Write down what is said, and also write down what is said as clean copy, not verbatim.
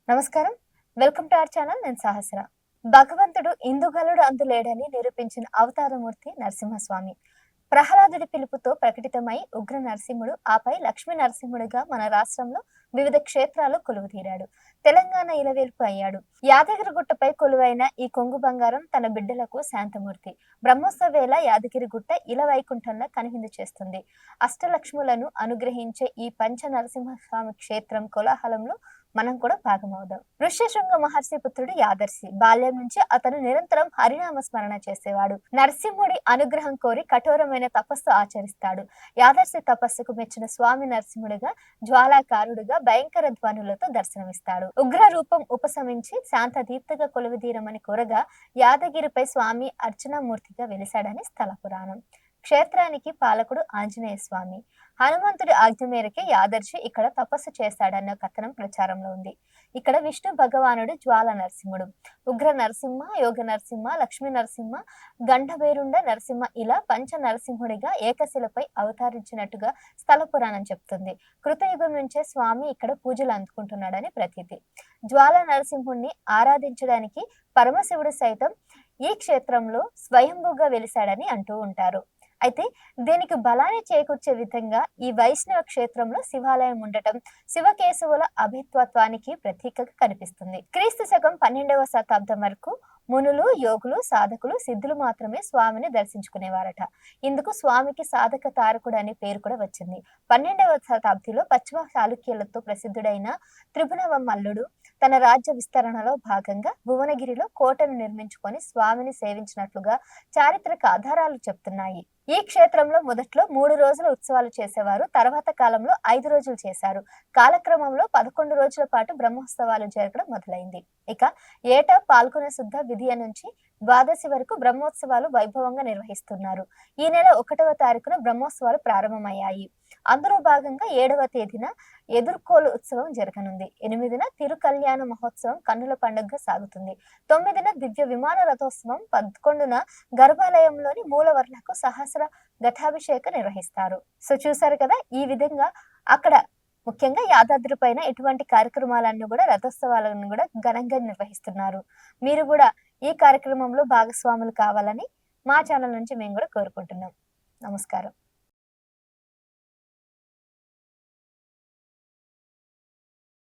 నమస్కారం. Welcome to our channel. నేను సహస్ర. భగవంతుడు ఇందుగలడు అందులేడని నిరూపించిన అవతారమూర్తి నరసింహస్వామి. ప్రహ్లాదుడి పిలుపుతో ప్రకటితమై ఉగ్ర నరసింహుడు ఆపై లక్ష్మీ నరసింహుడిగా మన రాష్ట్రంలో వివిధ క్షేత్రాలు కొలువుతీరాడు. తెలంగాణ ఇలవేల్పు అయ్యాడు. యాదగిరిగుట్టపై కొలువైన ఈ కొంగు బంగారం తన బిడ్డలకు శాంతమూర్తి. బ్రహ్మోత్సవ వేళ యాదగిరిగుట్ట ఇలవైకుంఠంలో కనువిందు చేస్తుంది. అష్టలక్ష్ములను అనుగ్రహించే ఈ పంచ నరసింహస్వామి క్షేత్రం కోలాహలంలో మనం కూడా భాగమవుదాం. ఋష్యశృంగ మహర్షి పుత్రుడు యాదర్శి. బాల్యం నుంచి అతను నిరంతరం హరినామ స్మరణ చేసేవాడు. నరసింహుడి అనుగ్రహం కోరి కఠోరమైన తపస్సు ఆచరిస్తాడు. యాదర్శి తపస్సుకు మెచ్చిన స్వామి నరసింహుడిగా జ్వాలాకారుడుగా భయంకర ధ్వనులతో దర్శనమిస్తాడు. ఉగ్ర రూపం ఉపశమించి శాంత దీప్తగా కొలువుదీరమని కోరగా యాదగిరిపై స్వామి అర్చనామూర్తిగా వెలిశాడని స్థల పురాణం. క్షేత్రానికి పాలకుడు ఆంజనేయ స్వామి. హనుమంతుడి ఆజ్ఞ మేరకే యాదర్శి ఇక్కడ తపస్సు చేశాడన్న కథనం ప్రచారంలో ఉంది. ఇక్కడ విష్ణు భగవానుడు జ్వాల నరసింహుడు, ఉగ్ర నరసింహ, యోగ నరసింహ, లక్ష్మీ నరసింహ, గండభేరుండ నరసింహ ఇలా పంచ నరసింహుడిగా ఏకశిలపై అవతరించినట్టుగా స్థల పురాణం చెప్తుంది. కృతయుగం నుంచే స్వామి ఇక్కడ పూజలు అందుకుంటున్నాడని ప్రతీతి. జ్వాల నరసింహుణ్ణి ఆరాధించడానికి పరమశివుడు సైతం ఈ క్షేత్రంలో స్వయంభూగా వెలిశాడని అంటూ ఉంటారు. అయితే దీనికి బలాన్ని చేకూర్చే విధంగా ఈ వైష్ణవ క్షేత్రంలో శివాలయం ఉండటం శివకేశవుల అభిత్వత్వానికి ప్రతీకగా కనిపిస్తుంది. క్రీస్తు శకం 12వ శతాబ్దం వరకు మునులు, యోగులు, సాధకులు, సిద్ధులు మాత్రమే స్వామిని దర్శించుకునేవారట. ఇందుకు స్వామికి సాధక తారకుడు అనే పేరు కూడా వచ్చింది. 12వ శతాబ్దిలో పశ్చిమ చాళుక్యులతో ప్రసిద్ధుడైన త్రిభువన మల్లుడు తన రాజ్య విస్తరణలో భాగంగా భువనగిరిలో కోటను నిర్మించుకొని స్వామిని సేవించినట్లుగా చారిత్రక ఆధారాలు చెప్తున్నాయి. ఈ క్షేత్రంలో మొదట్లో 3 రోజుల ఉత్సవాలు చేసేవారు. తర్వాత కాలంలో 5 రోజులు చేశారు. కాలక్రమంలో 11 రోజుల పాటు బ్రహ్మోత్సవాలు జరగడం మొదలైంది. ఇక ఏటా పాల్గొన శుద్ధ విధియ నుంచి ద్వాదశి వరకు బ్రహ్మోత్సవాలు వైభవంగా నిర్వహిస్తున్నారు. ఈ నెల 1వ తారీఖున బ్రహ్మోత్సవాలు ప్రారంభమయ్యాయి. అందులో భాగంగా 7వ తేదీన ఎదుర్కోలు ఉత్సవం జరగనుంది. 8న తిరుకల్యాణ మహోత్సవం కన్నుల పండుగగా సాగుతుంది. 9న దివ్య విమాన రథోత్సవం, 11న గర్భాలయంలోని మూలవర్లకు సహస్ర ఘటాభిషేకం నిర్వహిస్తారు. సో చూసారు కదా, ఈ విధంగా అక్కడ ముఖ్యంగా యాదాద్రి పైన ఇటువంటి కార్యక్రమాలన్నీ కూడా రథోత్సవాలను కూడా ఘనంగా నిర్వహిస్తున్నారు. మీరు కూడా ఈ కార్యక్రమంలో భాగస్వాములు కావాలని మా ఛానల్ నుంచి మేము కూడా కోరుకుంటున్నాం. నమస్కారం.